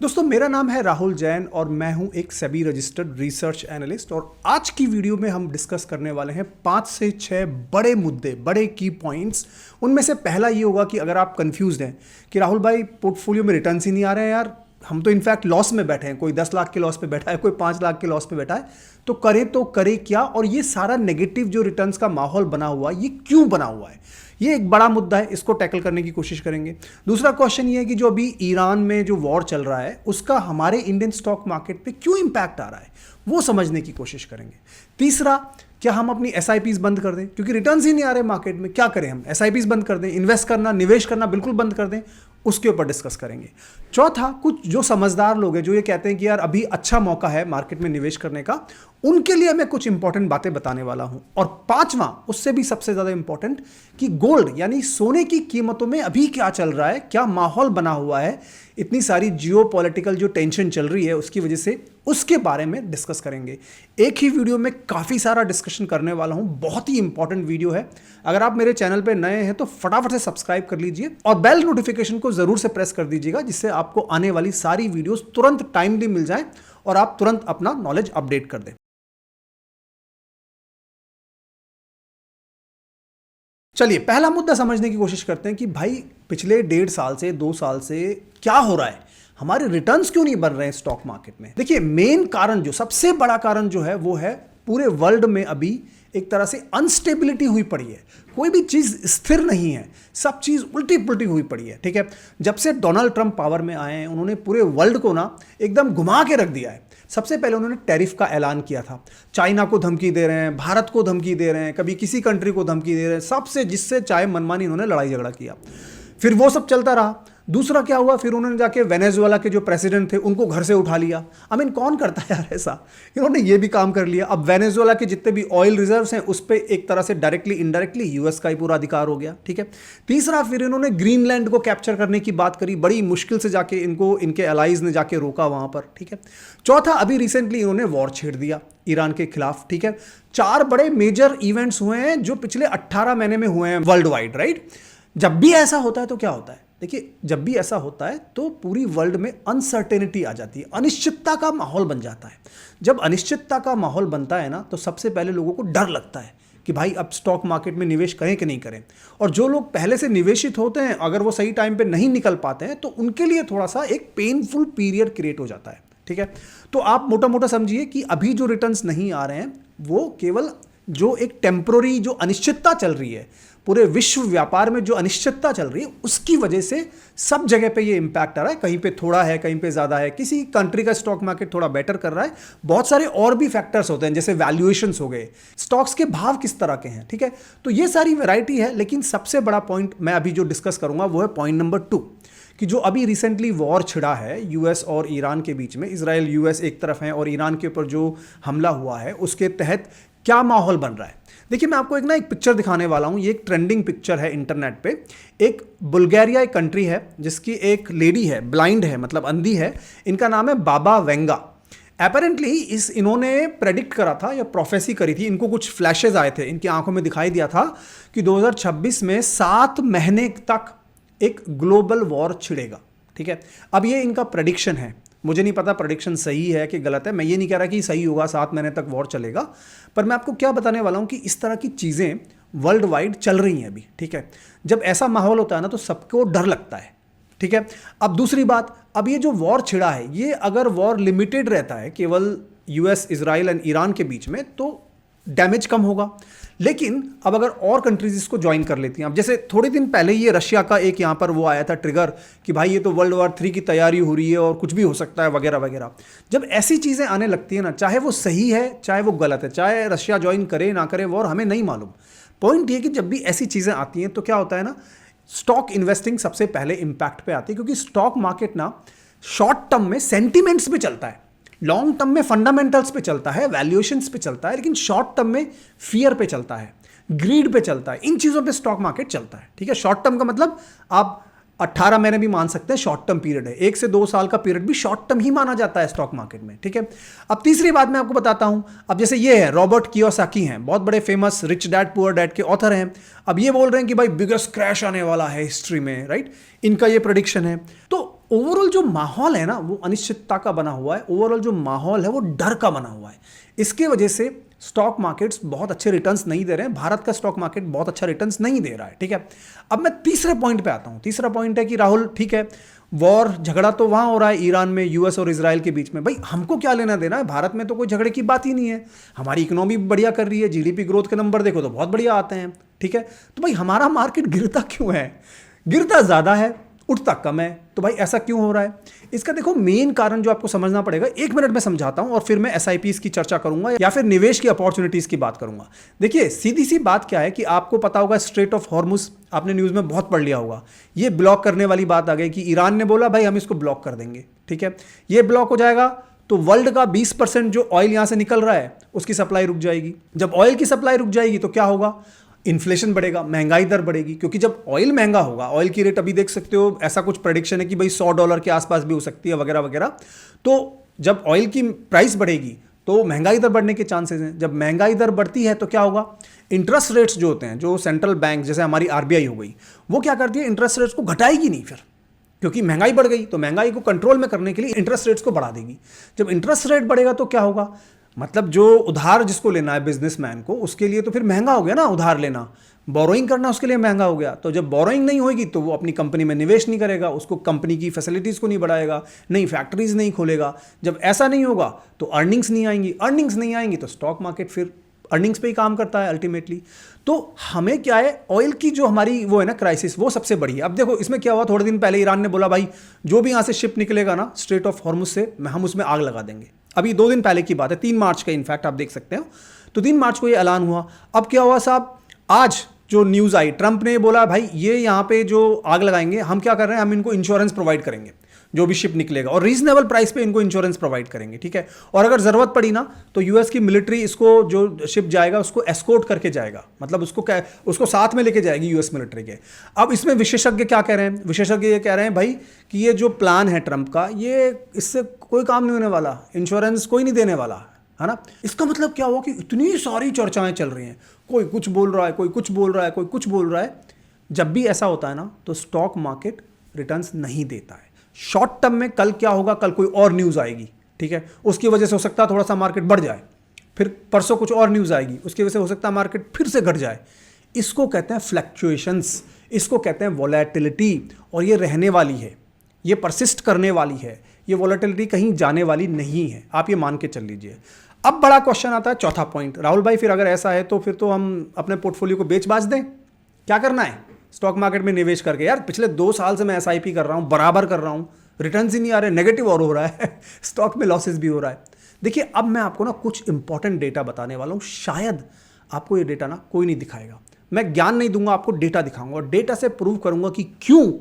दोस्तों मेरा नाम है राहुल जैन और मैं हूं एक सेबी रजिस्टर्ड रिसर्च एनालिस्ट। और आज की वीडियो में हम डिस्कस करने वाले हैं 5 से 6 बड़े मुद्दे, बड़े की पॉइंट्स। उनमें से पहला ये होगा कि अगर आप कंफ्यूज्ड हैं कि राहुल भाई पोर्टफोलियो में रिटर्न्स ही नहीं आ रहे हैं यार, हम तो इनफैक्ट लॉस में बैठे हैं, कोई 10 लाख के लॉस पे बैठा है, कोई 5 लाख के लॉस पे बैठा है, तो करे क्या, और ये सारा नेगेटिव जो रिटर्न्स का माहौल बना हुआ है ये क्यों बना हुआ है, ये एक बड़ा मुद्दा है। इसको टैकल करने की कोशिश करेंगे। दूसरा क्वेश्चन ये है कि जो अभी ईरान में जो वॉर चल रहा है उसका हमारे इंडियन स्टॉक मार्केट पे क्यों इंपैक्ट आ रहा है, वो समझने की कोशिश करेंगे। तीसरा, क्या हम अपनी एसआईपीज बंद कर दें, क्योंकि रिटर्न्स ही नहीं आ रहे मार्केट में, क्या करें हम, एसआईपीज बंद कर दें, इन्वेस्ट करना, निवेश करना बिल्कुल बंद कर दें, उसके ऊपर डिस्कस करेंगे। चौथा, कुछ जो समझदार लोग हैं जो ये कहते हैं कि यार अभी अच्छा मौका है मार्केट में निवेश करने का, उनके लिए मैं कुछ इंपॉर्टेंट बातें बताने वाला हूं। और पांचवा, उससे भी सबसे ज्यादा इंपॉर्टेंट, कि गोल्ड यानी सोने की कीमतों में अभी क्या चल रहा है, क्या माहौल बना हुआ है, इतनी सारी जियोपॉलिटिकल जो टेंशन चल रही है उसकी वजह से, उसके बारे में डिस्कस करेंगे। एक ही वीडियो में काफी सारा डिस्कशन करने वाला हूं, बहुत ही इंपॉर्टेंट वीडियो है। अगर आप मेरे चैनल पे नए हैं तो फटाफट से सब्सक्राइब कर लीजिए और बेल नोटिफिकेशन को जरूर से प्रेस कर दीजिएगा, जिससे आपको आने वाली सारी वीडियोस तुरंत टाइमली मिल जाए और आप तुरंत अपना नॉलेज अपडेट कर दें। चलिए पहला मुद्दा समझने की कोशिश करते हैं कि भाई पिछले 1.5 साल से 2 साल से क्या हो रहा है, हमारे रिटर्न्स क्यों नहीं बन रहे हैं स्टॉक मार्केट में। देखिए मेन कारण, जो सबसे बड़ा कारण जो है वो है पूरे वर्ल्ड में अभी एक तरह से अनस्टेबिलिटी हुई पड़ी है। कोई भी चीज स्थिर नहीं है, सब चीज उल्टी पुल्टी हुई पड़ी है। ठीक है, जब से डोनाल्ड ट्रंप पावर में आए हैं उन्होंने पूरे वर्ल्ड को ना एकदम घुमा के रख दिया है। सबसे पहले उन्होंने टैरिफ का ऐलान किया था, चाइना को धमकी दे रहे हैं, भारत को धमकी दे रहे हैं, कभी किसी कंट्री को धमकी दे रहे हैं, सबसे जिससे चाहे मनमानी उन्होंने लड़ाई झगड़ा किया। फिर वो सब चलता रहा। दूसरा क्या हुआ, फिर उन्होंने जाके वेनेजुएला के जो प्रेसिडेंट थे उनको घर से उठा लिया। आई मीन कौन करता है यार ऐसा, इन्होंने ये भी काम कर लिया। अब वेनेजुएला के जितने भी ऑयल रिजर्व्स हैं उस पर एक तरह से डायरेक्टली इनडायरेक्टली यूएस का ही पूरा अधिकार हो गया। ठीक है, तीसरा फिर इन्होंने ग्रीनलैंड को कैप्चर करने की बात करी, बड़ी मुश्किल से जाके इनको इनके अलाइज ने जाके रोका वहां पर। ठीक है, चौथा अभी रिसेंटली इन्होंने वॉर छेड़ दिया ईरान के खिलाफ। ठीक है, 4 बड़े मेजर इवेंट्स हुए हैं जो पिछले 18 महीने में हुए हैं वर्ल्ड वाइड, राइट। जब भी ऐसा होता है तो क्या होता है, देखिए जब भी ऐसा होता है तो पूरी वर्ल्ड में अनसर्टेनिटी आ जाती है, अनिश्चितता का माहौल बन जाता है। जब अनिश्चितता का माहौल बनता है ना तो सबसे पहले लोगों को डर लगता है कि भाई अब स्टॉक मार्केट में निवेश करें कि नहीं करें। और जो लोग पहले से निवेशित होते हैं अगर वो सही टाइम पे नहीं निकल पाते हैं तो उनके लिए थोड़ा सा एक पेनफुल पीरियड क्रिएट हो जाता है। ठीक है, तो आप मोटा मोटा समझिए कि अभी जो रिटर्न्स नहीं आ रहे हैं वो केवल जो एक टेम्पररी जो अनिश्चितता चल रही है, पूरे विश्व व्यापार में जो अनिश्चितता चल रही है उसकी वजह से सब जगह पे ये इंपैक्ट आ रहा है। कहीं पे थोड़ा है, कहीं पे ज्यादा है, किसी कंट्री का स्टॉक मार्केट थोड़ा बेटर कर रहा है, बहुत सारे और भी फैक्टर्स होते हैं जैसे वैल्यूएशंस हो गए, स्टॉक्स के भाव किस तरह के हैं। ठीक है, तो ये सारी वैरायटी है। लेकिन सबसे बड़ा पॉइंट मैं अभी जो डिस्कस करूंगा वो है पॉइंट नंबर 2, कि जो अभी रिसेंटली वॉर छिड़ा है यूएस और ईरान के बीच में, इजराइल यूएस एक तरफ है और ईरान के ऊपर जो हमला हुआ है उसके तहत क्या माहौल बन रहा है। देखिए मैं आपको एक पिक्चर दिखाने वाला हूं, ये एक ट्रेंडिंग पिक्चर है इंटरनेट पे। एक बुल्गारिया एक कंट्री है जिसकी एक लेडी है, ब्लाइंड है, मतलब अंधी है, इनका नाम है बाबा वेंगा। अपेरेंटली इन्होंने प्रेडिक्ट करा था या प्रोफेसी करी थी, इनको कुछ फ्लैशेस आए थे, इनकी आंखों में दिखाई दिया था कि 2026 में 7 महीने तक एक ग्लोबल वॉर छिड़ेगा। ठीक है, अब ये इनका प्रेडिक्शन है, मुझे नहीं पता प्रेडिक्शन सही है कि गलत है, मैं ये नहीं कह रहा कि सही होगा 7 महीने तक वॉर चलेगा, पर मैं आपको क्या बताने वाला हूं कि इस तरह की चीजें वर्ल्ड वाइड चल रही हैं अभी। ठीक है, जब ऐसा माहौल होता है ना तो सबको डर लगता है। ठीक है, अब दूसरी बात, अब ये जो वॉर छिड़ा है ये अगर वॉर लिमिटेड रहता है केवल यूएस, इजराइल एंड ईरान के बीच में तो डैमेज कम होगा। लेकिन अब अगर और कंट्रीज इसको ज्वाइन कर लेती हैं, अब जैसे थोड़े दिन पहले ये रशिया का एक यहाँ पर वो आया था ट्रिगर कि भाई ये तो वर्ल्ड वॉर 3 की तैयारी हो रही है और कुछ भी हो सकता है वगैरह वगैरह। जब ऐसी चीज़ें आने लगती है ना, चाहे वो सही है चाहे वो गलत है, चाहे रशिया ज्वाइन करे ना करे वॉर, हमें नहीं मालूम। पॉइंट ये कि जब भी ऐसी चीज़ें आती हैं तो क्या होता है ना, स्टॉक इन्वेस्टिंग सबसे पहले इंपैक्ट पे आती है, क्योंकि स्टॉक मार्केट ना शॉर्ट टर्म में सेंटिमेंट्स पे चलता है, लॉन्ग टर्म में फंडामेंटल्स पे चलता है, वैल्यूएशंस पे चलता है, लेकिन शॉर्ट टर्म में फियर पे चलता है, ग्रीड पे चलता है, इन चीजों पे स्टॉक मार्केट चलता है। ठीक है, शॉर्ट टर्म का मतलब आप 18 महीने भी मान सकते हैं, शॉर्ट टर्म पीरियड है, 1 से 2 साल का पीरियड भी शॉर्ट टर्म ही माना जाता है स्टॉक मार्केट में। ठीक है, अब तीसरी बात मैं आपको बताता हूं। अब जैसे ये है रॉबर्ट कियोसाकी हैं, बहुत बड़े famous rich dad poor dad के ऑथर हैं। अब ये बोल रहे हैं कि भाई बिगेस्ट क्रैश आने वाला है हिस्ट्री में, राइट, इनका ये प्रेडिक्शन है। तो ओवरऑल जो माहौल है ना वो अनिश्चितता का बना हुआ है, ओवरऑल जो माहौल है वो डर का बना हुआ है। इसके वजह से स्टॉक मार्केट्स बहुत अच्छे रिटर्न्स नहीं दे रहे हैं, भारत का स्टॉक मार्केट बहुत अच्छा रिटर्न्स नहीं दे रहा है। ठीक है, अब मैं तीसरे पॉइंट पे आता हूं। तीसरा पॉइंट है कि राहुल ठीक है, वॉर झगड़ा तो वहां हो रहा है ईरान में, यूएस और इजराइल के बीच में, भाई हमको क्या लेना देना है, भारत में तो कोई झगड़े की बात ही नहीं है, हमारी इकोनॉमी बढ़िया कर रही है, जीडीपी ग्रोथ के नंबर देखो तो बहुत बढ़िया आते हैं। ठीक है, तो भाई हमारा मार्केट गिरता क्यों है, गिरता ज्यादा है उठता कम है, तो भाई ऐसा क्यों हो रहा है? इसका देखो मेन कारण जो आपको समझना पड़ेगा, 1 मिनट में समझाता हूं और फिर मैं एसआईपीज की चर्चा करूंगा या फिर निवेश की अपॉर्चुनिटीज की बात करूंगा। देखिए सीधी सी बात क्या है कि आपको पता होगा स्ट्रेट ऑफ हॉर्मुज, आपने न्यूज में बहुत पढ़ लिया होगा, ये ब्लॉक करने वाली बात आ गई कि ईरान ने बोला भाई हम इसको ब्लॉक कर देंगे। ठीक है, ये ब्लॉक हो जाएगा तो वर्ल्ड का 20% जो ऑयल यहां से निकल रहा है उसकी सप्लाई रुक जाएगी। जब ऑयल की सप्लाई रुक जाएगी तो क्या होगा, इन्फ्लेशन बढ़ेगा, महंगाई दर बढ़ेगी, क्योंकि जब ऑयल महंगा होगा, ऑयल की रेट अभी देख सकते हो, ऐसा कुछ प्रेडिक्शन है कि भाई $100 के आसपास भी हो सकती है वगैरह वगैरह। तो जब ऑयल की प्राइस बढ़ेगी तो महंगाई दर बढ़ने के चांसेस हैं। जब महंगाई दर बढ़ती है तो क्या होगा, इंटरेस्ट रेट्स जो होते हैं, जो सेंट्रल बैंक जैसे हमारी आरबीआई हो गई, वो क्या करती है, इंटरेस्ट रेट्स को घटाएगी नहीं फिर, क्योंकि महंगाई बढ़ गई तो महंगाई को कंट्रोल में करने के लिए इंटरेस्ट रेट्स को बढ़ा देगी। जब इंटरेस्ट रेट बढ़ेगा तो क्या होगा, मतलब जो उधार जिसको लेना है बिजनेसमैन को, उसके लिए तो फिर महंगा हो गया ना उधार लेना, बोरोइंग करना उसके लिए महंगा हो गया। तो जब बोरोइंग नहीं होगी तो वो अपनी कंपनी में निवेश नहीं करेगा, उसको कंपनी की फैसिलिटीज़ को नहीं बढ़ाएगा, नई फैक्ट्रीज नहीं खोलेगा। जब ऐसा नहीं होगा तो अर्निंग्स नहीं आएंगी, अर्निंग्स नहीं आएंगी तो स्टॉक मार्केट फिर अर्निंग्स पे ही काम करता है अल्टीमेटली। तो हमें क्या है, ऑयल की जो हमारी वो है ना क्राइसिस, वो सबसे बड़ी है। अब देखो इसमें क्या हुआ, थोड़े दिन पहले ईरान ने बोला भाई जो भी यहाँ से शिप निकलेगा ना स्ट्रेट ऑफ हॉर्मुज से, हम उसमें आग लगा देंगे। अभी 2 दिन पहले की बात है, 3 मार्च का इनफैक्ट आप देख सकते हो। तो 3 मार्च को ये ऐलान हुआ। अब क्या हुआ साहब, आज जो न्यूज़ आई, ट्रंप ने बोला भाई ये यहाँ पे जो आग लगाएंगे हम क्या कर रहे हैं, हम इनको इंश्योरेंस प्रोवाइड करेंगे, जो भी शिप निकलेगा, और रीजनेबल प्राइस पे इनको इंश्योरेंस प्रोवाइड करेंगे। ठीक है, और अगर जरूरत पड़ी ना तो यूएस की मिलिट्री इसको जो शिप जाएगा उसको एस्कॉर्ट करके जाएगा, मतलब उसको साथ में लेके जाएगी यूएस मिलिट्री के। अब इसमें विशेषज्ञ क्या कह रहे हैं, विशेषज्ञ ये कह रहे हैं भाई कि ये जो प्लान है ट्रंप का, ये इससे कोई काम नहीं होने वाला, इंश्योरेंस कोई नहीं देने वाला है ना। इसका मतलब क्या हुआ कि इतनी सारी चर्चाएं चल रही हैं, कोई कुछ बोल रहा है, कोई कुछ बोल रहा है, कोई कुछ बोल रहा है। जब भी ऐसा होता है ना तो स्टॉक मार्केट रिटर्न्स नहीं देता है। शॉर्ट टर्म में कल क्या होगा, कल कोई और न्यूज़ आएगी, ठीक है, उसकी वजह से हो सकता है थोड़ा सा मार्केट बढ़ जाए, फिर परसों कुछ और न्यूज़ आएगी, उसकी वजह से हो सकता है मार्केट फिर से घट जाए। इसको कहते हैं फ्लक्चुएशंस, इसको कहते हैं वोलेटिलिटी, और ये रहने वाली है, ये परसिस्ट करने वाली है, ये वोलेटिलिटी कहीं जाने वाली नहीं है, आप ये मान के चल लीजिए। अब बड़ा क्वेश्चन आता है, चौथा पॉइंट, राहुल भाई फिर अगर ऐसा है तो फिर तो हम अपने पोर्टफोलियो को बेच बाच दें, क्या करना है स्टॉक मार्केट में निवेश करके? यार पिछले 2 साल से मैं एसआईपी कर रहा हूं, बराबर कर रहा हूं, रिटर्न्स ही नहीं आ रहे, नेगेटिव और हो रहा है स्टॉक में लॉसेस भी हो रहा है। देखिए अब मैं आपको ना कुछ इंपॉर्टेंट डेटा बताने वाला हूं, शायद आपको ये डेटा ना कोई नहीं दिखाएगा, मैं ज्ञान नहीं दूंगा आपको, डेटा दिखाऊंगा और डेटा से प्रूव करूंगा कि क्यों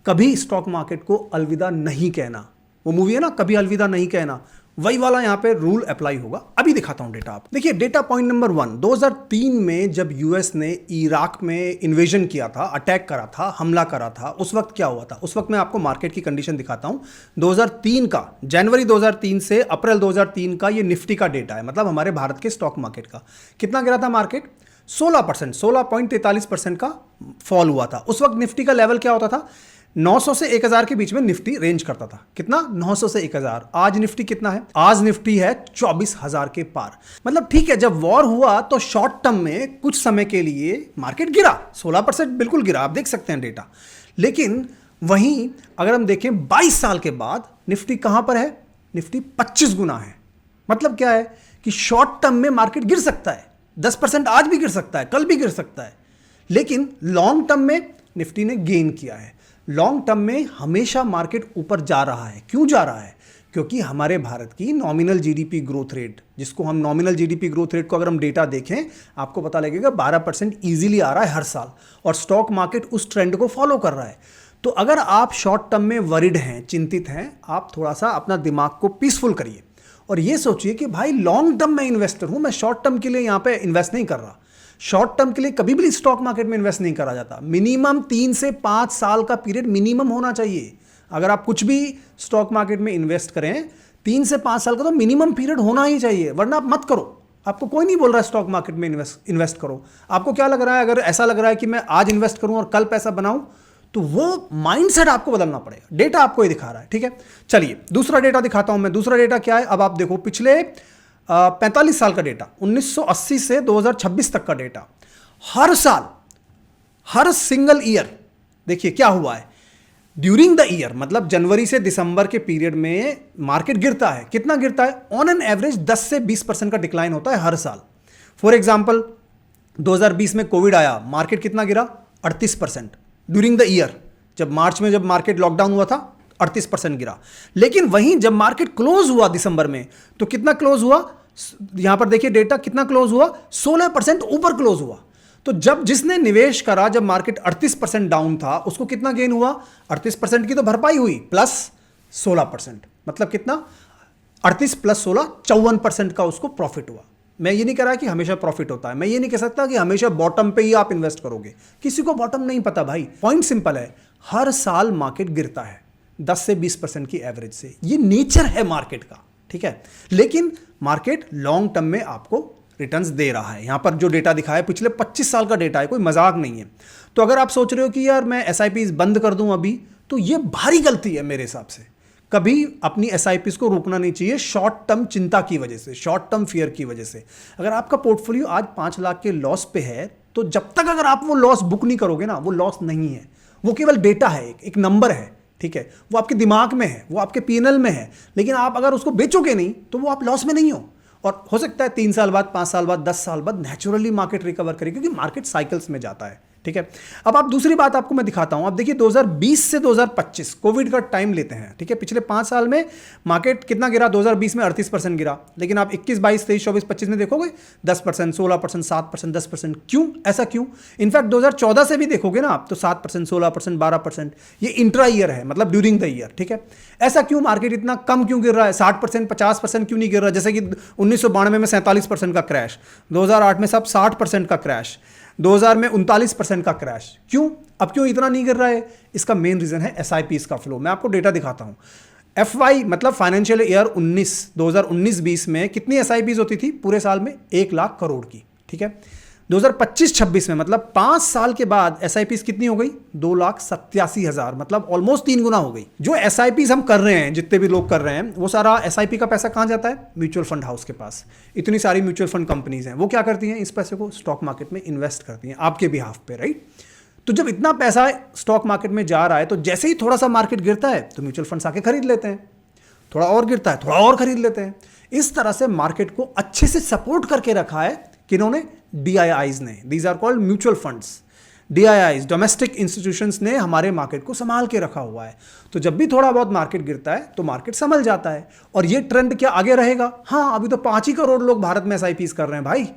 कभी स्टॉक मार्केट को अलविदा नहीं कहना। वो मूवी है ना कभी अलविदा नहीं कहना, वही वाला यहां पे रूल अप्लाई होगा। अभी दिखाता हूं डेटा आप देखिए। डेटा पॉइंट नंबर 1, 2003 में जब यूएस ने इराक में इन्वेजन किया था, अटैक करा था, हमला करा था, उस वक्त क्या हुआ था? उस वक्त मैं आपको मार्केट की कंडीशन दिखाता हूं। 2003 का जनवरी 2003 से अप्रैल 2003 का ये निफ्टी का डेटा है, मतलब हमारे भारत के स्टॉक मार्केट का। कितना गिरा था मार्केट? 16%, 16.43% का फॉल हुआ था। उस वक्त निफ्टी का लेवल क्या होता था? 900 से 1000 के बीच में निफ्टी रेंज करता था। कितना? 900 से 1000। आज निफ्टी कितना है? आज निफ्टी है 24,000 के पार। मतलब ठीक है, जब वॉर हुआ तो शॉर्ट टर्म में कुछ समय के लिए मार्केट गिरा, 16% बिल्कुल गिरा, आप देख सकते हैं डेटा। लेकिन वहीं अगर हम देखें 22 साल के बाद निफ्टी कहां पर है? निफ्टी 25 गुना है। मतलब क्या है कि शॉर्ट टर्म में मार्केट गिर सकता है, 10% आज भी गिर सकता है, कल भी गिर सकता है, लेकिन लॉन्ग टर्म में निफ्टी ने गेन किया है। लॉन्ग टर्म में हमेशा मार्केट ऊपर जा रहा है। क्यों जा रहा है? क्योंकि हमारे भारत की नॉमिनल जीडीपी ग्रोथ रेट, जिसको हम नॉमिनल जीडीपी ग्रोथ रेट को अगर हम डेटा देखें आपको पता लगेगा 12% ईजिली आ रहा है हर साल, और स्टॉक मार्केट उस ट्रेंड को फॉलो कर रहा है। तो अगर आप शॉर्ट टर्म में वरिड हैं, चिंतित हैं, आप थोड़ा सा अपना दिमाग को पीसफुल करिए और ये सोचिए कि भाई लॉन्ग टर्म में इन्वेस्टर हूं, मैं शॉर्ट टर्म के लिए यहां पे इन्वेस्ट नहीं कर रहा। शॉर्ट टर्म के लिए कभी भी स्टॉक मार्केट में इन्वेस्ट नहीं करा जाता। मिनिमम 3 से 5 साल का पीरियड मिनिमम होना चाहिए। अगर आप कुछ भी स्टॉक मार्केट में इन्वेस्ट करें 3 से 5 साल का तो मिनिमम पीरियड होना ही चाहिए, वरना आप मत करो। आपको कोई नहीं बोल रहा है स्टॉक मार्केट में इन्वेस्ट करो। आपको क्या लग रहा है? अगर ऐसा लग रहा है कि मैं आज इन्वेस्ट करूं और कल पैसा बनाऊं तो वो माइंडसेट आपको बदलना पड़ेगा। डेटा आपको ये दिखा रहा है, ठीक है। चलिए दूसरा डेटा दिखाता हूं मैं। दूसरा डेटा क्या है, अब आप देखो पिछले 45 साल का डेटा, 1980 से 2026 तक का डेटा, हर साल, हर सिंगल ईयर देखिए क्या हुआ है ड्यूरिंग द ईयर, मतलब जनवरी से दिसंबर के पीरियड में मार्केट गिरता है। कितना गिरता है? ऑन एन एवरेज 10 से 20% का डिक्लाइन होता है हर साल। फॉर एग्जांपल 2020 में कोविड आया, मार्केट कितना गिरा? 38% ड्यूरिंग द ईयर। जब मार्च में जब मार्केट लॉकडाउन हुआ था 38% गिरा। लेकिन वहीं जब मार्केट क्लोज हुआ दिसंबर में तो कितना क्लोज हुआ? यहां पर देखिए डेटा कितना क्लोज हुआ, 16% ऊपर क्लोज हुआ। तो जब जिसने निवेश करा, जब मार्केट 38% डाउन था, उसको कितना गेन हुआ? 38% की तो भरपाई हुई प्लस 16%, मतलब कितना? 38 प्लस 16 54% का उसको प्रॉफिट हुआ। मैं ये नहीं कह रहा कि हमेशा प्रॉफिट होता है, मैं ये नहीं कह सकता कि हमेशा बॉटम पे ही आप इन्वेस्ट करोगे, किसी को बॉटम नहीं पता भाई। पॉइंट सिंपल है, हर साल मार्केट गिरता है 10 से 20% की एवरेज से, ये नेचर है मार्केट का, ठीक है। लेकिन मार्केट लॉन्ग टर्म में आपको रिटर्न्स दे रहा है। यहां पर जो डेटा दिखाया है पिछले 25 साल का डेटा है, कोई मजाक नहीं है। तो अगर आप सोच रहे हो कि यार मैं एसआईपीज बंद कर दूं अभी, तो ये भारी गलती है मेरे हिसाब से। कभी अपनी एसआईपीज को रोकना नहीं चाहिए शॉर्ट टर्म चिंता की वजह से, शॉर्ट टर्म फियर की वजह से। अगर आपका पोर्टफोलियो आज 5 लाख के लॉस पे है, तो जब तक अगर आप वो लॉस बुक नहीं करोगे ना, वो लॉस नहीं है, वो केवल डेटा है, एक नंबर है, ठीक है। वो आपके दिमाग में है, वो आपके पीएनएल में है, लेकिन आप अगर उसको बेचोगे नहीं तो वो आप लॉस में नहीं हो। और हो सकता है 3 साल बाद, 5 साल बाद, 10 साल बाद नेचुरली मार्केट रिकवर करे, क्योंकि मार्केट साइकिल्स में जाता है, ठीक है। अब आप दूसरी बात आपको मैं दिखाता हूं। अब देखिए 2020 से 2025 कोविड का टाइम लेते हैं, ठीक है। पिछले 5 साल में मार्केट कितना गिरा? 2020 में 38% गिरा, लेकिन आप 21, 22, 23, 24, 25 में देखोगे 10%, 16%, 7%, 10%। क्यों? ऐसा क्यों? इनफैक्ट 2014 से भी देखोगे ना आप तो 7%, 16%, 12%। ये इंट्रा ईयर है, मतलब ड्यूरिंग द ईयर, ठीक है। ऐसा क्यों मार्केट इतना कम क्यों गिर रहा है? 60%, 50% क्यों नहीं गिर रहा? जैसे कि 1992 में 47% का क्रैश, 2008 में सब 60% का क्रैश, 2000 में 39% का क्रैश। क्यों? अब क्यों इतना नहीं गिर रहा है? इसका मेन रीजन है एसआईपीस का फ्लो। मैं आपको डेटा दिखाता हूं। एफवाई मतलब फाइनेंशियल ईयर 2019-20 में कितनी एसआईपीस होती थी पूरे साल में? 1 लाख करोड़ की, ठीक है। 2025-26 में मतलब 5 साल के बाद एसआईपीस कितनी हो गई? 2,87,000, मतलब ऑलमोस्ट 3 गुना हो गई। जो एसआईपीस हम कर रहे हैं, जितने भी लोग कर रहे हैं, वो सारा एसआईपी का पैसा कहां जाता है? म्यूचुअल फंड हाउस के पास। इतनी सारी म्यूचुअल फंड कंपनीज हैं, वो क्या करती हैं? इस पैसे को स्टॉक मार्केट में इन्वेस्ट करती हैं आपके बिहाफ पे, राइट। तो जब इतना पैसा स्टॉक मार्केट में जा रहा है, तो जैसे ही थोड़ा सा मार्केट गिरता है तो म्यूचुअल फंड्स आके खरीद लेते हैं, थोड़ा और गिरता है थोड़ा और खरीद लेते हैं। इस तरह से मार्केट को अच्छे से सपोर्ट करके रखा है किन्होंने? DIIs ने। These are called mutual funds. DIIs domestic institutions ने हमारे मार्केट को संभाल के रखा हुआ है। तो जब भी थोड़ा बहुत मार्केट गिरता है तो मार्केट संभल जाता है। और ये ट्रेंड क्या आगे रहेगा? हाँ, अभी तो 5 ही करोड़ लोग भारत में एसआईपीस कर रहे हैं भाई।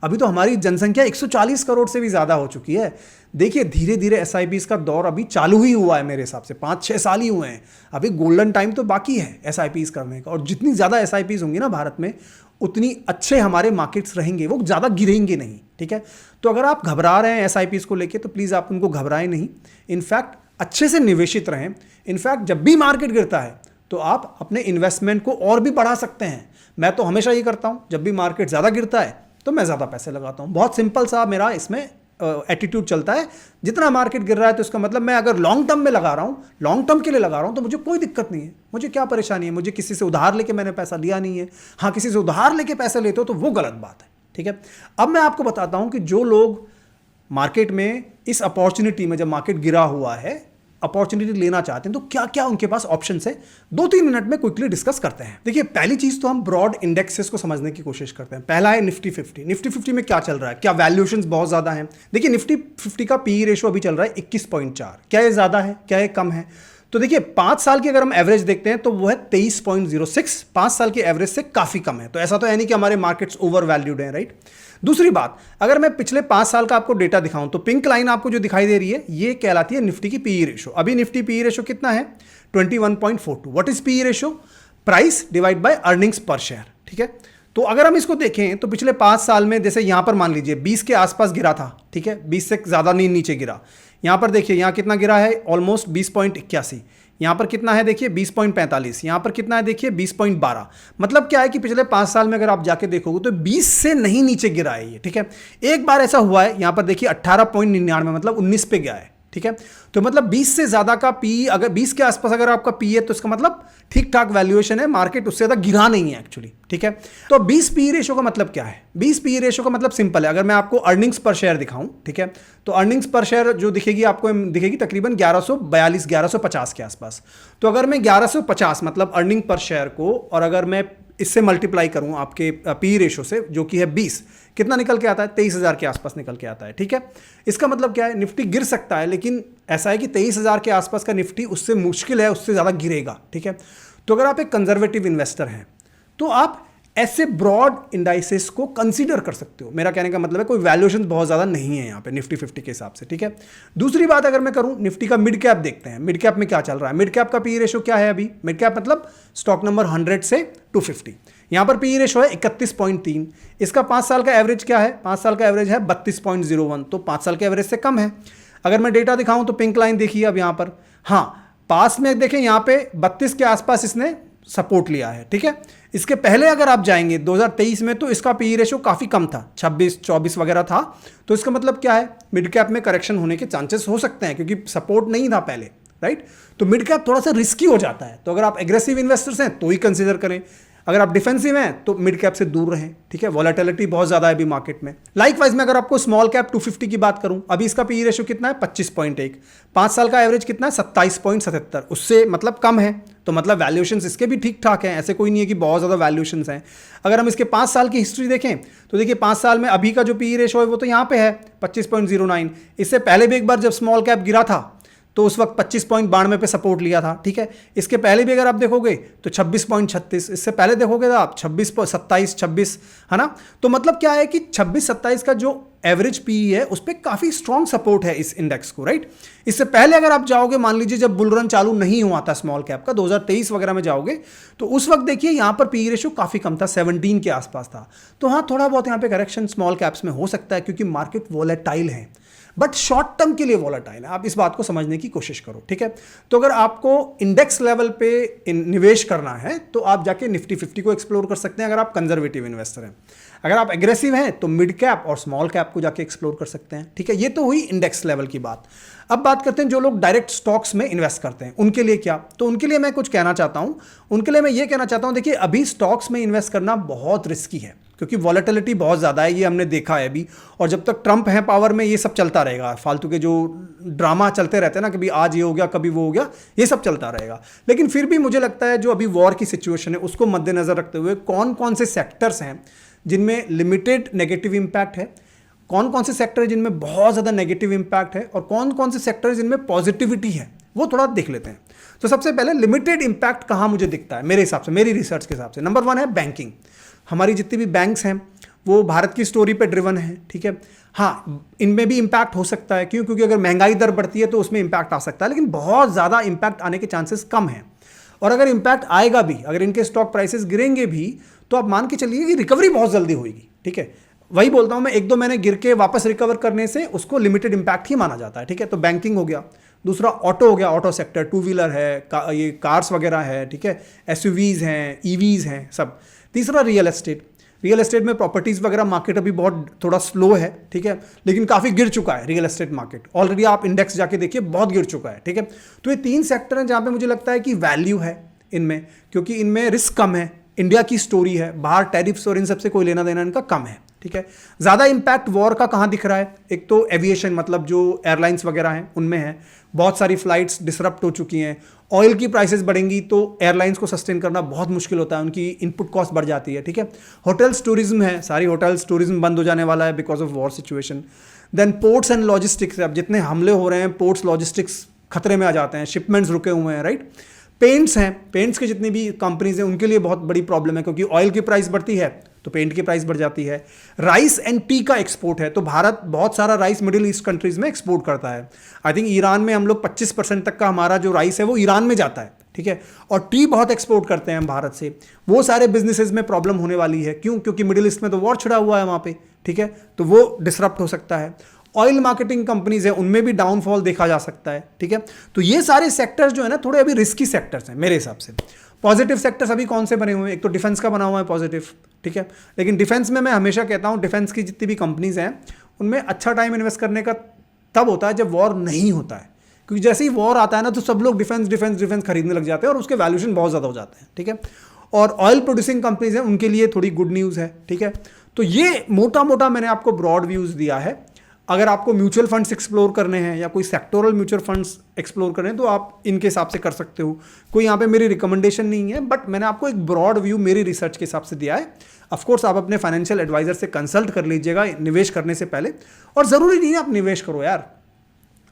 अभी तो हमारी जनसंख्या 140 करोड़ से भी ज्यादा हो चुकी है। देखिए धीरे धीरे एसआईपीस का दौर अभी चालू ही हुआ है, मेरे हिसाब से 5-6 साल ही हुए हैं। अभी गोल्डन टाइम तो बाकी है एसआईपीस करने का। और जितनी ज्यादा एसआईपीस होंगी ना भारत में, उतनी अच्छे हमारे मार्केट्स रहेंगे, वो ज्यादा गिरेंगे नहीं, ठीक है। तो अगर आप घबरा रहे हैं एसआईपीस को लेके, तो प्लीज आप उनको घबराएं नहीं। इनफैक्ट अच्छे से निवेशित रहें। इनफैक्ट जब भी मार्केट गिरता है तो आप अपने इन्वेस्टमेंट को और भी बढ़ा सकते हैं। मैं तो हमेशा ये करता हूं, जब भी मार्केट ज्यादा गिरता है तो मैं ज्यादा पैसे लगाता हूं। बहुत सिंपल सा मेरा इसमें एटीट्यूड चलता है। जितना मार्केट गिर रहा है तो इसका मतलब मैं अगर लॉन्ग टर्म में लगा रहा हूं, लॉन्ग टर्म के लिए लगा रहा हूं, तो मुझे कोई दिक्कत नहीं है। मुझे क्या परेशानी है? मुझे किसी से उधार लेके मैंने पैसा लिया नहीं है। हाँ, किसी से उधार लेके पैसे लेते हो तो वो गलत बात है, ठीक है। अब मैं आपको बताता हूं कि जो लोग मार्केट में इस अपॉर्चुनिटी में, जब मार्केट गिरा हुआ है, अपॉर्चुनिटी लेना चाहते हैं, तो क्या क्या उनके पास ऑप्शन है, 2-3 मिनट में क्विकली डिस्कस करते हैं। देखिए पहली चीज तो हम ब्रॉड इंडेक्सेस को समझने की कोशिश करते हैं। पहला है निफ्टी 50। निफ्टी 50 में क्या चल रहा है? क्या वैल्यूएशंस बहुत ज्यादा हैं? देखिए निफ्टी 50 का पीई रेशो अभी चल रहा है 21.4। क्या ये ज्यादा है? क्या ये कम है? तो देखिए 5 साल की अगर हम एवरेज देखते हैं तो वो है 23.06। 5 साल के एवरेज से काफी कम है। तो ऐसा तो है नहीं कि हमारे मार्केट्स ओवर वैल्यूड हैं, राइट। दूसरी बात, अगर मैं पिछले 5 साल का आपको डेटा दिखाऊं तो पिंक लाइन आपको जो दिखाई दे रही है, ये कहलाती है निफ्टी की पीई रेशो। अभी निफ्टी पीई रेशो कितना है? 21.42। What is PE ratio? Price divide by earnings per share, ठीक है। तो अगर हम इसको देखें तो पिछले 5 साल में, जैसे यहां पर मान लीजिए 20 के आसपास गिरा था, ठीक है, 20 से ज्यादा नहीं नीचे गिरा। यहां पर देखिए यहां कितना गिरा है? ऑलमोस्ट 20.81। यहां पर कितना है? देखिए 20.45। यहां पर कितना है? देखिए 20.12। मतलब क्या है कि पिछले 5 साल में अगर आप जाके देखोगे तो 20 से नहीं नीचे गिरा है ये, ठीक है। एक बार ऐसा हुआ है, यहां पर देखिए 18.99, मतलब 19 पे गया है, ठीक है। तो मतलब 20 से ज़्यादा का पी, अगर 20 के आसपास अगर आपका पी है तो इसका मतलब ठीक ठाक वैल्यूएशन है, मार्केट उससे ज़्यादा गिरा नहीं है एक्चुअली, ठीक है। तो 20 पी रेशो का मतलब क्या है? 20 पी रेशो का मतलब सिंपल है, अगर मैं आपको अर्निंग्स पर शेयर दिखाऊं, ठीक है, तो अर्निंग्स पर शेयर जो दिखेगी आपको दिखेगी तकरीबन 1142 1150 के आसपास। तो अगर मैं 1150 मतलब अर्निंग पर शेयर को, और अगर मैं इससे मल्टीप्लाई करूं आपके पी रेशो से जो कि है 20, कितना निकल के आता है? 23,000 के आसपास निकल के आता है, ठीक है। इसका मतलब क्या है? निफ्टी गिर सकता है, लेकिन ऐसा है कि 23,000 के आसपास का निफ्टी उससे मुश्किल है, उससे ज़्यादा गिरेगा, ठीक है। तो अगर आप एक कंजर्वेटिव इन्वेस्टर हैं तो आप ऐसे ब्रॉड इंडाइसेस को कंसीडर कर सकते हो। मेरा कहने का मतलब है कोई वैल्यूएशन बहुत ज़्यादा नहीं है यहाँ पे निफ्टी 50 के हिसाब से, ठीक है। दूसरी बात अगर मैं करूँ, निफ्टी का मिड कैप देखते हैं, मिड कैप में क्या चल रहा है। मिड कैप का पी रेशो क्या है अभी? मिड कैप मतलब स्टॉक नंबर 100 से 250, यहाँ पर पी रेशो है 31.3। इसका 5 साल का एवरेज क्या है? 5 साल का एवरेज है 32.01, तो 5 साल के एवरेज से कम है। अगर मैं डेटा दिखाऊं तो पिंक लाइन देखिए अब यहाँ पर, हाँ पास में देखें यहाँ पे 32 के आसपास इसने सपोर्ट लिया है, ठीक है। इसके पहले अगर आप जाएंगे 2023 में तो इसका पी रेशो काफ़ी कम था, 26-24 वगैरह था। तो इसका मतलब क्या है? मिड कैप में करेक्शन होने के चांसेस हो सकते हैं, क्योंकि सपोर्ट नहीं था पहले, राइट। तो मिड कैप थोड़ा सा रिस्की हो जाता है, तो अगर आप एग्रेसिव इन्वेस्टर्स हैं तो ही कंसिडर करें, अगर आप डिफेंसिव हैं तो मिड कैप से दूर रहें, ठीक है। वॉलेटिलिटी बहुत ज़्यादा है अभी मार्केट में। लाइकवाइज में अगर आपको स्मॉल कैप 250 की बात करूं, अभी इसका पी रेशो कितना है? 25.1। 5 साल का एवरेज कितना है? 27.77, उससे मतलब कम है। तो मतलब वैल्यूएशंस इसके भी ठीक ठाक हैं, ऐसे कोई नहीं है कि बहुत ज़्यादा वैल्यूएशंस हैं। अगर हम इसके 5 साल की हिस्ट्री देखें तो देखिए 5 साल में अभी का जो पी रेशो है वो तो यहाँ पे है 25.09। इससे पहले भी एक बार जब स्मॉल कैप गिरा था तो उस वक्त 25.92 पे सपोर्ट लिया था, ठीक है। इसके पहले भी अगर आप देखोगे तो 26.36, इससे पहले देखोगे तो आप 27.26, है ना। तो मतलब क्या है कि 26-27 का जो एवरेज पी है उस पर काफ़ी स्ट्रॉन्ग सपोर्ट है इस इंडेक्स को, राइट। इससे पहले अगर आप जाओगे, मान लीजिए जब बुल रन चालू नहीं हुआ था स्मॉल कैप का 2023 वगैरह में जाओगे, तो उस वक्त देखिए यहाँ पर पी रेशो काफ़ी कम था, 17 के आसपास था। तो हाँ, थोड़ा बहुत यहाँ पे करेक्शन स्मॉल कैप्स में हो सकता है, क्योंकि मार्केट वोलेटाइल है, बट शॉर्ट टर्म के लिए वॉलेटाइल है। आप इस बात को समझने की कोशिश करो, ठीक है। तो अगर आपको इंडेक्स लेवल पे निवेश करना है तो आप जाके निफ्टी 50 को एक्सप्लोर कर सकते हैं, अगर आप कंजर्वेटिव इन्वेस्टर हैं। अगर आप एग्रेसिव हैं तो मिड कैप और स्मॉल कैप को जाके एक्सप्लोर कर सकते हैं, ठीक है। ये तो हुई इंडेक्स लेवल की बात। अब बात करते हैं जो लोग डायरेक्ट स्टॉक्स में इन्वेस्ट करते हैं, उनके लिए क्या। तो उनके लिए मैं कुछ कहना चाहता हूं। उनके लिए मैं ये कहना चाहता हूं, देखिए अभी स्टॉक्स में इन्वेस्ट करना बहुत रिस्की है, क्योंकि वॉलेटिलिटी बहुत ज़्यादा है, ये हमने देखा है अभी। और जब तक ट्रंप है पावर में ये सब चलता रहेगा, फालतू के जो ड्रामा चलते रहते हैं ना, कभी आज ये हो गया कभी वो हो गया, ये सब चलता रहेगा। लेकिन फिर भी मुझे लगता है जो अभी वॉर की सिचुएशन है उसको मद्देनजर रखते हुए कौन कौन से सेक्टर्स हैं जिनमें लिमिटेड नेगेटिव इंपैक्ट है, कौन कौन से सेक्टर है जिनमें बहुत ज़्यादा नेगेटिव इंपैक्ट है, और कौन कौन से सेक्टर है जिनमें पॉजिटिविटी है, वो थोड़ा देख लेते हैं। तो सबसे पहले लिमिटेड इंपैक्ट कहाँ मुझे दिखता है मेरे हिसाब से, मेरी रिसर्च के हिसाब से, नंबर 1 है बैंकिंग। हमारी जितनी भी बैंक्स हैं वो भारत की स्टोरी पे ड्रिवन है, ठीक है। हाँ, इनमें भी इंपैक्ट हो सकता है, क्यों? क्योंकि अगर महंगाई दर बढ़ती है तो उसमें इंपैक्ट आ सकता है, लेकिन बहुत ज़्यादा इंपैक्ट आने के चांसेस कम हैं। और अगर इंपैक्ट आएगा भी, अगर इनके स्टॉक प्राइसेस गिरेंगे भी, तो आप मान के चलिए कि रिकवरी बहुत जल्दी होगी, ठीक है। वही बोलता हूँ मैं, 1-2 महीने गिर के वापस रिकवर करने से उसको लिमिटेड इंपैक्ट ही माना जाता है, ठीक है। तो बैंकिंग हो गया। दूसरा ऑटो हो गया, ऑटो सेक्टर, 2 व्हीलर है, ये कार्स वगैरह है, ठीक है, एसयूवीज हैं, ईवीज हैं, सब। तीसरा रियल एस्टेट। रियल एस्टेट में प्रॉपर्टीज़ वगैरह मार्केट अभी बहुत थोड़ा स्लो है, ठीक है, लेकिन काफ़ी गिर चुका है रियल एस्टेट मार्केट। ऑलरेडी आप इंडेक्स जाके देखिए बहुत गिर चुका है, ठीक है। तो ये 3 सेक्टर हैं जहाँ पे मुझे लगता है कि वैल्यू है इनमें, क्योंकि इनमें रिस्क कम है, इंडिया की स्टोरी है, बाहर टैरिफ्स और इन सबसे कोई लेना देना इनका कम है, ठीक है। ज़्यादा इंपैक्ट वॉर का कहाँ दिख रहा है? एक तो एविएशन, मतलब जो एयरलाइंस वगैरह हैं उनमें है, बहुत सारी फ्लाइट्स डिसरप्ट हो चुकी हैं। ऑयल की प्राइसेस बढ़ेंगी तो एयरलाइंस को सस्टेन करना बहुत मुश्किल होता है, उनकी इनपुट कॉस्ट बढ़ जाती है, ठीक है। होटल्स टूरिज्म है, सारी होटल्स टूरिज्म बंद हो जाने वाला है because of war situation. Then ports and logistics, अब जितने हमले हो रहे हैं पोर्ट्स लॉजिस्टिक्स खतरे में आ जाते हैं, शिपमेंट्स रुके हुए हैं, राइट। पेंट्स हैं, पेंट्स की जितनी भी कंपनीज हैं उनके लिए बहुत बड़ी प्रॉब्लम है, क्योंकि ऑयल की प्राइस बढ़ती है तो पेंट की प्राइस बढ़ जाती है। राइस एंड टी का एक्सपोर्ट है, तो भारत बहुत सारा राइस मिडिल ईस्ट कंट्रीज में एक्सपोर्ट करता है। आई थिंक ईरान में हम लोग 25% तक का हमारा जो राइस है वो ईरान में जाता है, ठीक है। और टी बहुत एक्सपोर्ट करते हैं हम भारत से। वो सारे बिजनेसेस में प्रॉब्लम होने वाली है, क्यों? क्योंकि मिडिल ईस्ट में तो वॉर छिड़ा हुआ है वहाँ पे, ठीक है, तो वो डिसरप्ट हो सकता है। ऑयल मार्केटिंग कंपनीज हैं उनमें भी डाउनफॉल देखा जा सकता है, ठीक है। तो ये सारे सेक्टर्स जो है ना थोड़े अभी रिस्की सेक्टर्स हैं मेरे हिसाब से। पॉजिटिव सेक्टर्स अभी कौन से बने हुए हैं? एक तो डिफेंस का बना हुआ है पॉजिटिव, ठीक है। लेकिन डिफेंस में मैं हमेशा कहता हूँ डिफेंस की जितनी भी कंपनीज हैं उनमें अच्छा टाइम इन्वेस्ट करने का तब होता है जब वॉर नहीं होता है, क्योंकि जैसे ही वॉर आता है ना तो सब लोग डिफेंस खरीदने लग जाते हैं और उसके वैल्यूएशन बहुत ज़्यादा हो जाते हैं, ठीक है। और ऑयल प्रोड्यूसिंग कंपनीज हैं, उनके लिए थोड़ी गुड न्यूज़ है, ठीक है। तो ये मोटा मोटा मैंने आपको ब्रॉड व्यूज़ दिया है। अगर आपको म्यूचुअल फंड्स एक्सप्लोर करने हैं या कोई सेक्टोरल म्यूचुअल फंड्स एक्सप्लोर करने हैं तो आप इनके हिसाब से कर सकते हो। कोई यहाँ पे मेरी रिकमेंडेशन नहीं है, बट मैंने आपको एक ब्रॉड व्यू मेरी रिसर्च के हिसाब से दिया है। ऑफ कोर्स आप अपने फाइनेंशियल एडवाइजर से कंसल्ट कर लीजिएगा निवेश करने से पहले, और ज़रूरी नहीं है आप निवेश करो यार,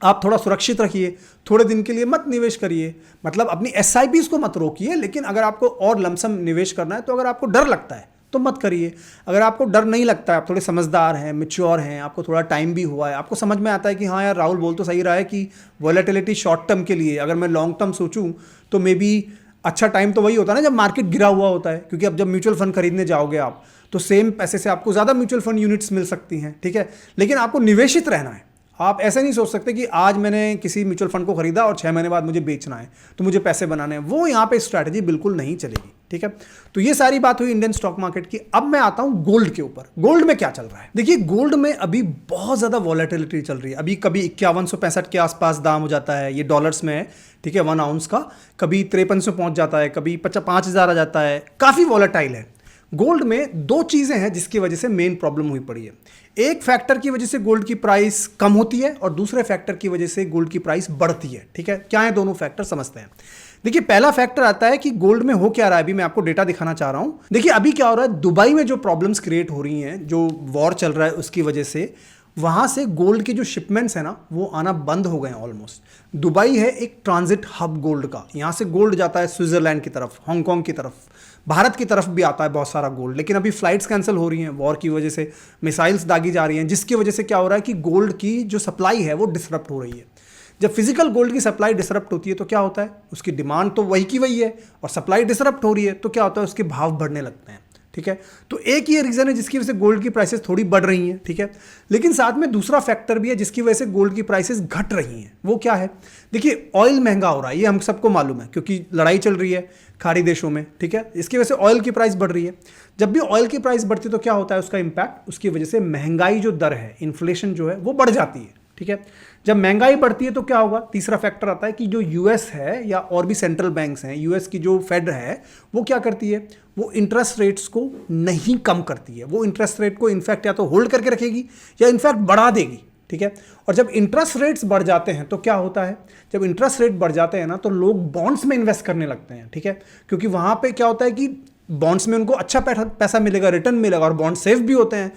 आप थोड़ा सुरक्षित रखिए, थोड़े दिन के लिए मत निवेश करिए, मतलब अपनी एसआईपीज़ को मत रोकिए। लेकिन अगर आपको और लमसम निवेश करना है तो अगर आपको डर लगता है तो मत करिए। अगर आपको डर नहीं लगता है, आप थोड़े समझदार हैं, मैच्योर हैं, आपको थोड़ा टाइम भी हुआ है, आपको समझ में आता है कि हाँ यार राहुल बोल तो सही रहा है कि वॉलेटिलिटी शॉर्ट टर्म के लिए, अगर मैं लॉन्ग टर्म सोचूं तो मे बी अच्छा टाइम तो वही होता है ना जब मार्केट गिरा हुआ होता है, क्योंकि अब जब म्यूचुअल फंड खरीदने जाओगे आप तो सेम पैसे से आपको ज़्यादा म्यूचुअल फंड यूनिट्स मिल सकती हैं, ठीक है। लेकिन आपको निवेशित रहना है। आप ऐसे नहीं सोच सकते कि आज मैंने किसी म्यूचुअल फंड को खरीदा और 6 महीने बाद मुझे बेचना है तो मुझे पैसे बनाने हैं, वो यहाँ पे स्ट्रैटेजी बिल्कुल नहीं चलेगी, ठीक है। तो ये सारी बात हुई इंडियन स्टॉक मार्केट की। अब मैं आता हूँ गोल्ड के ऊपर। गोल्ड में क्या चल रहा है? देखिए गोल्ड में अभी बहुत ज़्यादा वॉलेटिलिटी चल रही है। अभी कभी 5165 के आसपास दाम हो जाता है, ये डॉलर्स में है, ठीक है, 1 आउंस का। कभी 5300 पहुँच जाता है, कभी 5000 आ जाता है, काफ़ी वॉलेटाइल है। गोल्ड में 2 चीज़ें हैं जिसकी वजह से मेन प्रॉब्लम हुई पड़ी है। एक फैक्टर की वजह से गोल्ड की प्राइस कम होती है और दूसरे फैक्टर की वजह से गोल्ड की प्राइस बढ़ती है, ठीक है। क्या है दोनों फैक्टर, समझते हैं। देखिए पहला फैक्टर आता है कि गोल्ड में हो क्या रहा है। अभी मैं आपको डेटा दिखाना चाह रहा हूं। देखिए अभी क्या हो रहा है, दुबई में जो प्रॉब्लम्स क्रिएट हो रही हैं, जो वॉर चल रहा है उसकी वजह से, वहाँ से गोल्ड के जो शिपमेंट्स हैं ना वो आना बंद हो गए हैं ऑलमोस्ट। दुबई है एक ट्रांजिट हब गोल्ड का, यहाँ से गोल्ड जाता है स्विट्जरलैंड की तरफ, हांगकांग की तरफ, भारत की तरफ भी आता है बहुत सारा गोल्ड। लेकिन अभी फ्लाइट्स कैंसिल हो रही हैं वॉर की वजह से, मिसाइल्स दागी जा रही हैं, जिसकी वजह से क्या हो रहा है कि गोल्ड की जो सप्लाई है वो डिसरप्ट हो रही है। जब फिजिकल गोल्ड की सप्लाई डिसरप्ट होती है तो क्या होता है, उसकी डिमांड तो वही की वही है और सप्लाई डिसरप्ट हो रही है तो क्या होता है, उसके भाव बढ़ने लगते हैं, ठीक है। तो एक ये रीज़न है जिसकी वजह से गोल्ड की प्राइसेस थोड़ी बढ़ रही हैं, ठीक है। लेकिन साथ में दूसरा फैक्टर भी है जिसकी वजह से गोल्ड की प्राइसेस घट रही हैं। वो क्या है? देखिए ऑयल महंगा हो रहा है, ये हम सबको मालूम है, क्योंकि लड़ाई चल रही है खाड़ी देशों में, ठीक है। इसकी वजह से ऑयल की प्राइस बढ़ रही है। जब भी ऑयल की प्राइस बढ़ती है तो क्या होता है, उसका इंपैक्ट, उसकी वजह से महंगाई जो दर है, इन्फ्लेशन जो है वो बढ़ जाती है, ठीक है। जब महंगाई बढ़ती है तो क्या होगा, तीसरा फैक्टर आता है कि जो यूएस है या और भी सेंट्रल बैंक्स हैं, यूएस की जो फेड है वो क्या करती है, वो इंटरेस्ट रेट्स को नहीं कम करती है, वो इंटरेस्ट रेट को इनफैक्ट या तो होल्ड करके रखेगी या इनफैक्ट बढ़ा देगी, ठीक है। और जब इंटरेस्ट रेट्स बढ़ जाते हैं तो क्या होता है, जब इंटरेस्ट रेट बढ़ जाते हैं ना तो लोग बॉन्ड्स में इन्वेस्ट करने लगते हैं, ठीक है। क्योंकि वहाँ पे क्या होता है कि बॉन्ड्स में उनको अच्छा पैसा मिलेगा, रिटर्न मिलेगा, और बॉन्ड सेफ भी होते हैं।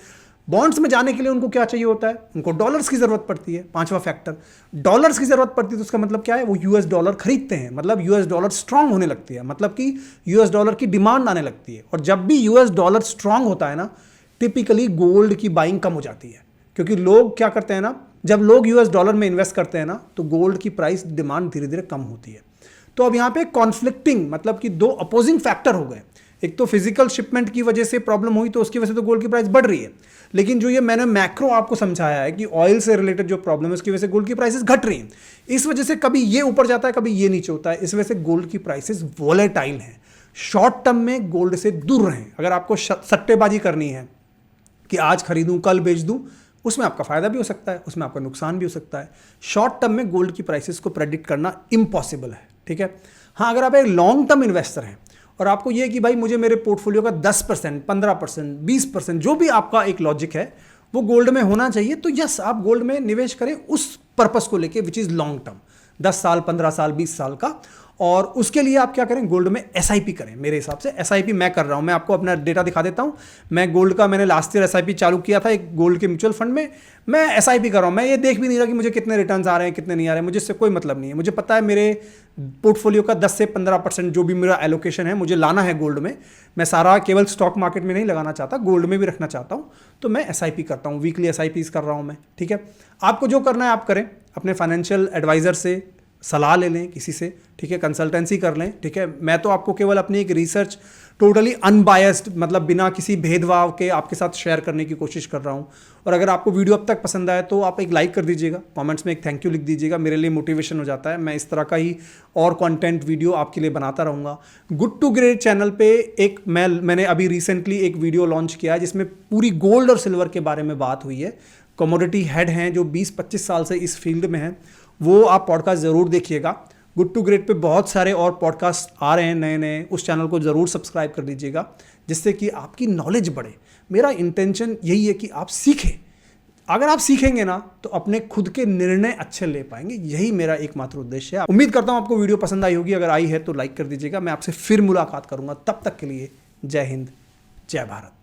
बॉन्ड्स में जाने के लिए उनको क्या चाहिए होता है, उनको डॉलर्स की ज़रूरत पड़ती है। पांचवा फैक्टर, डॉलर्स की ज़रूरत पड़ती है तो उसका मतलब क्या है, वो यूएस डॉलर खरीदते हैं, मतलब यूएस डॉलर स्ट्रांग होने लगती है, मतलब कि यूएस डॉलर की डिमांड आने लगती है। और जब भी यूएस डॉलर स्ट्रांग होता है ना, टिपिकली गोल्ड की बाइंग कम हो जाती है, क्योंकि लोग क्या करते हैं ना, जब लोग यूएस डॉलर में इन्वेस्ट करते हैं ना तो गोल्ड की प्राइस डिमांड धीरे धीरे कम होती है। तो अब यहाँ पे कॉन्फ्लिक्टिंग, मतलब कि 2 अपोजिंग फैक्टर हो गए। एक तो फिजिकल शिपमेंट की वजह से प्रॉब्लम हुई तो उसकी वजह से तो गोल्ड की प्राइस बढ़ रही है, लेकिन जो ये मैंने मैक्रो आपको समझाया है कि ऑयल से रिलेटेड जो प्रॉब्लम है उसकी वजह से गोल्ड की प्राइसेस घट रही हैं। इस वजह से कभी ये ऊपर जाता है, कभी ये नीचे होता है। इस वजह से गोल्ड की प्राइसेस वॉलेटाइल हैं। शॉर्ट टर्म में गोल्ड से दूर रहें। अगर आपको सट्टेबाजी करनी है कि आज खरीदूं कल बेच दूं, उसमें आपका फायदा भी हो सकता है, उसमें आपका नुकसान भी हो सकता है। शॉर्ट टर्म में गोल्ड की प्राइसेस को प्रेडिक्ट करना इम्पॉसिबल है, ठीक है। हाँ, अगर आप एक लॉन्ग टर्म इन्वेस्टर हैं और आपको ये कि भाई मुझे मेरे पोर्टफोलियो का 10%, 15%, 20% जो भी आपका एक लॉजिक है वो गोल्ड में होना चाहिए, तो यस आप गोल्ड में निवेश करें उस पर्पस को लेके विच इज़ लॉन्ग टर्म, 10 साल, 15 साल, 20 साल का। और उसके लिए आप क्या करें, गोल्ड में एसआईपी करें। मेरे हिसाब से एसआईपी मैं कर रहा हूं, मैं आपको अपना डेटा दिखा देता हूं। मैं गोल्ड का, मैंने लास्ट ईयर एसआईपी चालू किया था एक गोल्ड के म्यूचुअल फंड में। मैं एसआईपी कर रहा हूं, मैं ये देख भी नहीं रहा कि मुझे कितने रिटर्न्स आ रहे हैं कितने नहीं आ रहे हैं, मुझे इससे कोई मतलब नहीं है। मुझे पता है मेरे पोर्टफोलियो का 10 से 15% जो भी मेरा एलोकेशन है मुझे लाना है गोल्ड में। मैं सारा केवल स्टॉक मार्केट में नहीं लगाना चाहता, गोल्ड में भी रखना चाहता हूँ, तो मैं एसआईपी करता हूँ, वीकली एसआईपीज कर रहा हूँ मैं, ठीक है। आपको जो करना है आप करें, अपने फाइनेंशियल एडवाइजर से सलाह ले लें किसी से, ठीक है, कंसल्टेंसी कर लें, ठीक है। मैं तो आपको केवल अपनी एक रिसर्च टोटली अनबायस्ड, मतलब बिना किसी भेदभाव के आपके साथ शेयर करने की कोशिश कर रहा हूं। और अगर आपको वीडियो अब तक पसंद आए तो आप एक लाइक कर दीजिएगा, कमेंट्स में एक थैंक यू लिख दीजिएगा, मेरे लिए मोटिवेशन हो जाता है। मैं इस तरह का ही और कंटेंट वीडियो आपके लिए बनाता रहूँगा। गुड टू ग्रेट चैनल पे एक मैंने अभी रिसेंटली एक वीडियो लॉन्च किया है जिसमें पूरी गोल्ड और सिल्वर के बारे में बात हुई है। कमोडिटी हेड हैं जो 20-25 साल से इस फील्ड में हैं, वो आप पॉडकास्ट ज़रूर देखिएगा। गुड टू ग्रेट पे बहुत सारे और पॉडकास्ट आ रहे हैं नए नए, उस चैनल को ज़रूर सब्सक्राइब कर लीजिएगा जिससे कि आपकी नॉलेज बढ़े। मेरा इंटेंशन यही है कि आप सीखें। अगर आप सीखेंगे ना तो अपने खुद के निर्णय अच्छे ले पाएंगे, यही मेरा एकमात्र उद्देश्य है। उम्मीद करता हूँ आपको वीडियो पसंद आई होगी, अगर आई है तो लाइक कर दीजिएगा। मैं आपसे फिर मुलाकात करूँगा, तब तक के लिए जय हिंद, जय भारत।